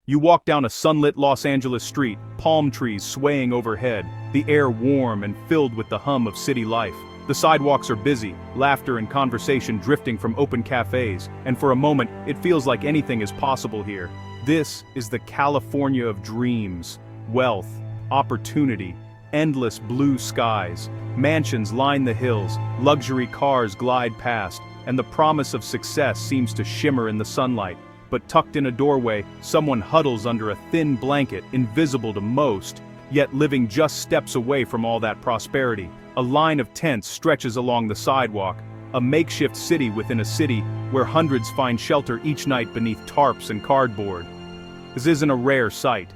You walk down a sunlit Los Angeles street, palm trees swaying overhead, the air warm and filled with the hum of city life. The sidewalks are busy, laughter and conversation drifting from open cafes, and for a moment, it feels like anything is possible here. This is the California of dreams, wealth, opportunity, endless blue skies. Mansions line the hills, luxury cars glide past, and the promise of success seems to shimmer in the sunlight. But tucked in a doorway, someone huddles under a thin blanket, invisible to most, yet living just steps away from all that prosperity. A line of tents stretches along the sidewalk, a makeshift city within a city where hundreds find shelter each night beneath tarps and cardboard. This isn't a rare sight.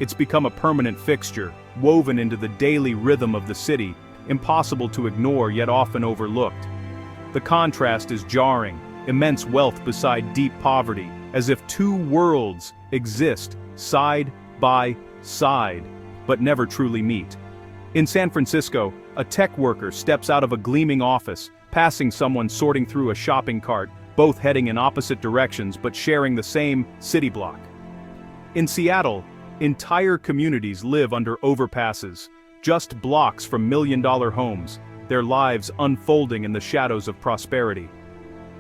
It's become a permanent fixture, woven into the daily rhythm of the city, impossible to ignore yet often overlooked. The contrast is jarring, immense wealth beside deep poverty, as if two worlds exist side by side, but never truly meet. In San Francisco, a tech worker steps out of a gleaming office, passing someone sorting through a shopping cart, both heading in opposite directions but sharing the same city block. In Seattle, entire communities live under overpasses, just blocks from million-dollar homes, their lives unfolding in the shadows of prosperity.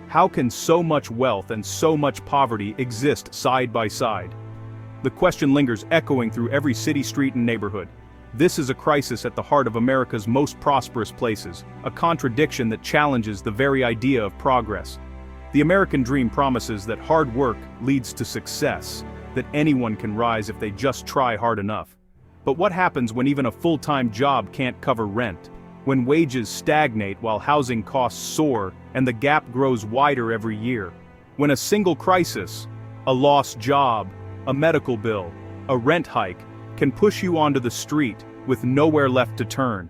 How can so much wealth and so much poverty exist side by side? The question lingers, echoing through every city street and neighborhood. This is a crisis at the heart of America's most prosperous places, a contradiction that challenges the very idea of progress. The American dream promises that hard work leads to success, that anyone can rise if they just try hard enough. But what happens when even a full-time job can't cover rent? When wages stagnate while housing costs soar and the gap grows wider every year? When a single crisis, a lost job, a medical bill, a rent hike, can push you onto the street with nowhere left to turn?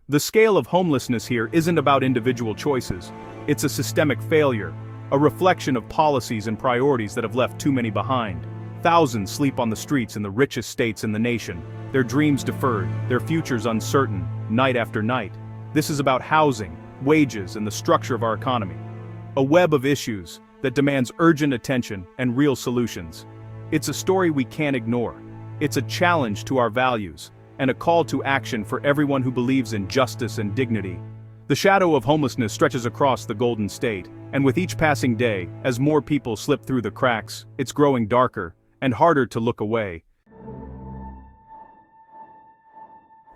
The scale of homelessness here isn't about individual choices. It's a systemic failure, a reflection of policies and priorities that have left too many behind. Thousands sleep on the streets in the richest states in the nation, their dreams deferred, their futures uncertain, night after night. This is about housing, wages, and the structure of our economy. A web of issues that demands urgent attention and real solutions. It's a story we can't ignore. It's a challenge to our values, and a call to action for everyone who believes in justice and dignity. The shadow of homelessness stretches across the Golden State, and with each passing day, as more people slip through the cracks, it's growing darker and harder to look away.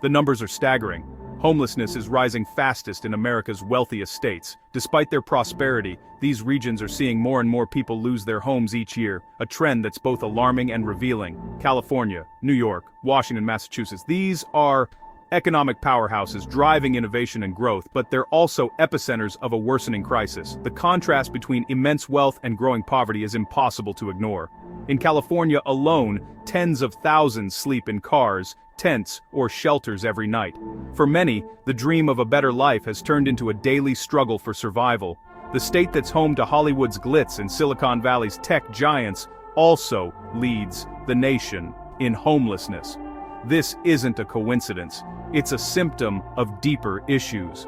The numbers are staggering. Homelessness is rising fastest in America's wealthiest states. Despite their prosperity, these regions are seeing more and more people lose their homes each year, a trend that's both alarming and revealing. California, New York, Washington, Massachusetts, these are economic powerhouses driving innovation and growth, but they're also epicenters of a worsening crisis. The contrast between immense wealth and growing poverty is impossible to ignore. In California alone, tens of thousands sleep in cars, tents, or shelters every night. For many, the dream of a better life has turned into a daily struggle for survival. The state that's home to Hollywood's glitz and Silicon Valley's tech giants also leads the nation in homelessness. This isn't a coincidence. It's a symptom of deeper issues.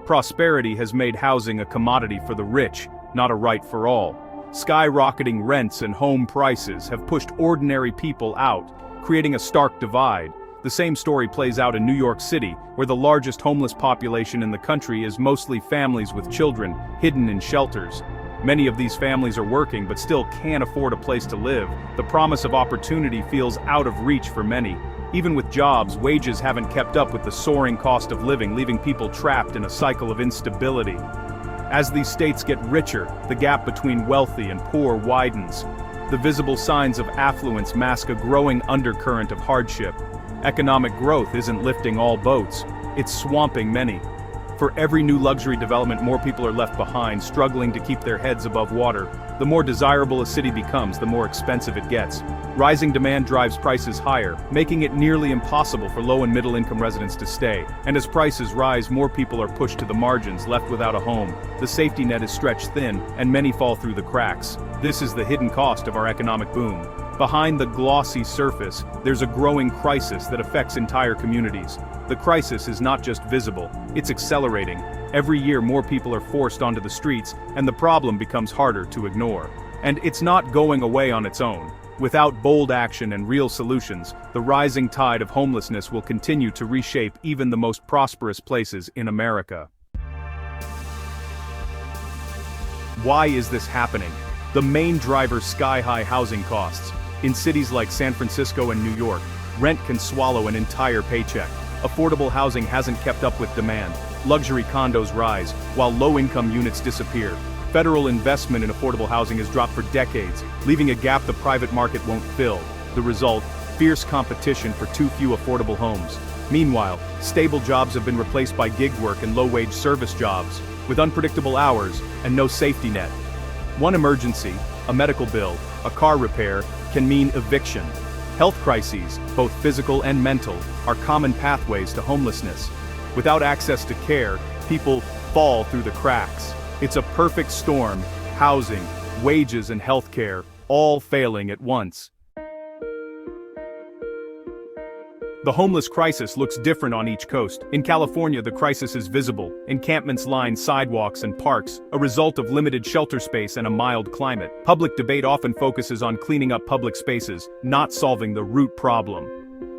Prosperity has made housing a commodity for the rich, not a right for all. Skyrocketing rents and home prices have pushed ordinary people out, creating a stark divide. The same story plays out in New York City, where the largest homeless population in the country is mostly families with children, hidden in shelters. Many of these families are working but still can't afford a place to live. The promise of opportunity feels out of reach for many. Even with jobs, wages haven't kept up with the soaring cost of living, leaving people trapped in a cycle of instability. As these states get richer, the gap between wealthy and poor widens. The visible signs of affluence mask a growing undercurrent of hardship. Economic growth isn't lifting all boats, it's swamping many. For every new luxury development, more people are left behind, struggling to keep their heads above water. The more desirable a city becomes, the more expensive it gets. Rising demand drives prices higher, making it nearly impossible for low and middle-income residents to stay. And as prices rise, more people are pushed to the margins, left without a home. The safety net is stretched thin, and many fall through the cracks. This is the hidden cost of our economic boom. Behind the glossy surface, there's a growing crisis that affects entire communities. The crisis is not just visible, it's accelerating. Every year more people are forced onto the streets, and the problem becomes harder to ignore. And it's not going away on its own. Without bold action and real solutions, the rising tide of homelessness will continue to reshape even the most prosperous places in America. Why is this happening? The main driver: sky-high housing costs. In cities like San Francisco and New York, rent can swallow an entire paycheck. Affordable housing hasn't kept up with demand. Luxury condos rise, while low-income units disappear. Federal investment in affordable housing has dropped for decades, leaving a gap the private market won't fill. The result: fierce competition for too few affordable homes. Meanwhile, stable jobs have been replaced by gig work and low-wage service jobs, with unpredictable hours and no safety net. One emergency, a medical bill, a car repair, can mean eviction. Health crises, both physical and mental, are common pathways to homelessness. Without access to care, people fall through the cracks. It's a perfect storm: housing, wages, and healthcare, all failing at once. The homeless crisis looks different on each coast. In California, the crisis is visible. Encampments line sidewalks and parks, a result of limited shelter space and a mild climate. Public debate often focuses on cleaning up public spaces, not solving the root problem.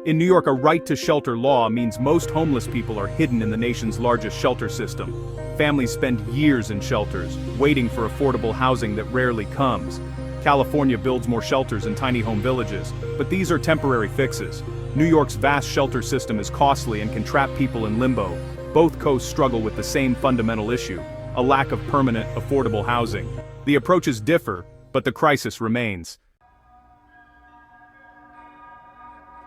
In New York, a right to shelter law means most homeless people are hidden in the nation's largest shelter system. Families spend years in shelters, waiting for affordable housing that rarely comes. California builds more shelters and tiny home villages, but these are temporary fixes. New York's vast shelter system is costly and can trap people in limbo. Both coasts struggle with the same fundamental issue: a lack of permanent, affordable housing. The approaches differ, but the crisis remains.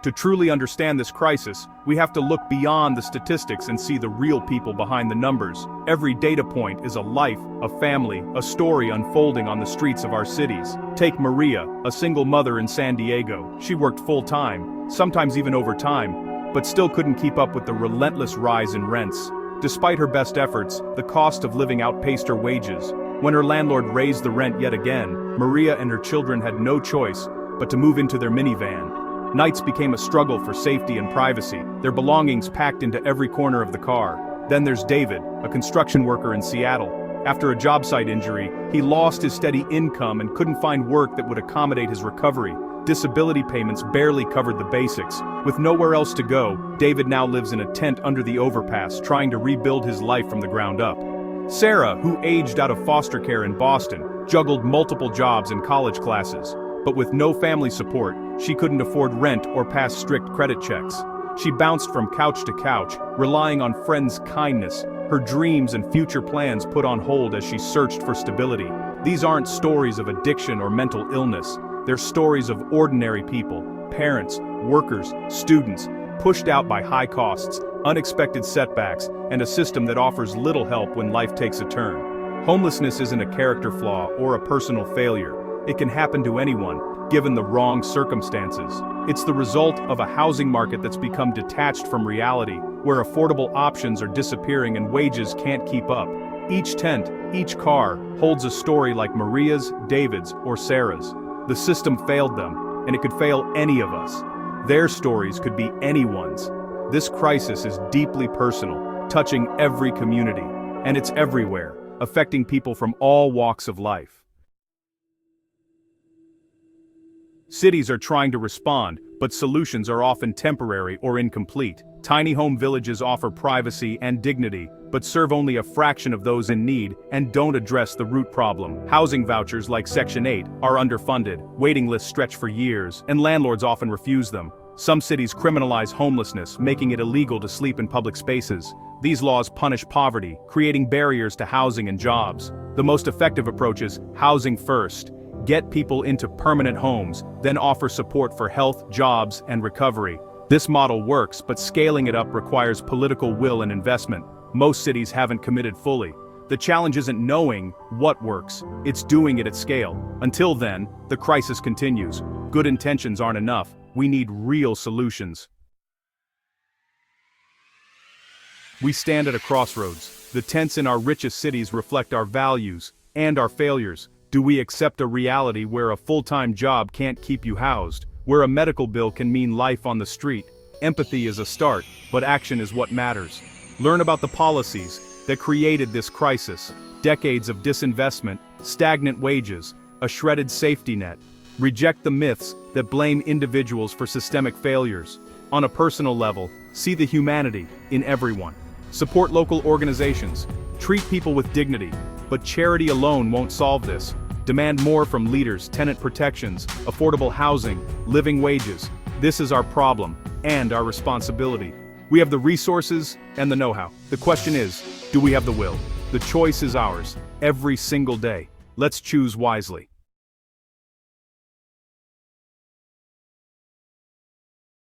To truly understand this crisis, we have to look beyond the statistics and see the real people behind the numbers. Every data point is a life, a family, a story unfolding on the streets of our cities. Take Maria, a single mother in San Diego. She worked full-time, sometimes even overtime, but still couldn't keep up with the relentless rise in rents. Despite her best efforts, the cost of living outpaced her wages. When her landlord raised the rent yet again, Maria and her children had no choice but to move into their minivan. Nights became a struggle for safety and privacy, their belongings packed into every corner of the car. Then there's David, a construction worker in Seattle. After a job site injury, he lost his steady income and couldn't find work that would accommodate his recovery. Disability payments barely covered the basics. With nowhere else to go, David now lives in a tent under the overpass, trying to rebuild his life from the ground up. Sarah, who aged out of foster care in Boston, juggled multiple jobs and college classes. But with no family support, she couldn't afford rent or pass strict credit checks. She bounced from couch to couch, relying on friends' kindness, her dreams and future plans put on hold as she searched for stability. These aren't stories of addiction or mental illness. They're stories of ordinary people, parents, workers, students, pushed out by high costs, unexpected setbacks, and a system that offers little help when life takes a turn. Homelessness isn't a character flaw or a personal failure. It can happen to anyone, given the wrong circumstances. It's the result of a housing market that's become detached from reality, where affordable options are disappearing and wages can't keep up. Each tent, each car, holds a story like Maria's, David's, or Sarah's. The system failed them, and it could fail any of us. Their stories could be anyone's. This crisis is deeply personal, touching every community, and it's everywhere, affecting people from all walks of life. Cities are trying to respond, but solutions are often temporary or incomplete. Tiny home villages offer privacy and dignity, but serve only a fraction of those in need and don't address the root problem. Housing vouchers like Section 8 are underfunded, waiting lists stretch for years, and landlords often refuse them. Some cities criminalize homelessness, making it illegal to sleep in public spaces. These laws punish poverty, creating barriers to housing and jobs. The most effective approach is housing first. Get people into permanent homes, then offer support for health, jobs, and recovery. This model works, but scaling it up requires political will and investment. Most cities haven't committed fully. The challenge isn't knowing what works, it's doing it at scale. Until then, the crisis continues. Good intentions aren't enough. We need real solutions. We stand at a crossroads. The tents in our richest cities reflect our values and our failures. Do we accept a reality where a full-time job can't keep you housed, where a medical bill can mean life on the street? Empathy is a start, but action is what matters. Learn about the policies that created this crisis: decades of disinvestment, stagnant wages, a shredded safety net. Reject the myths that blame individuals for systemic failures. On a personal level, see the humanity in everyone. Support local organizations. Treat people with dignity. But charity alone won't solve this. Demand more from leaders: tenant protections, affordable housing, living wages. This is our problem and our responsibility. We have the resources and the know-how. The question is, do we have the will? The choice is ours, every single day. Let's choose wisely.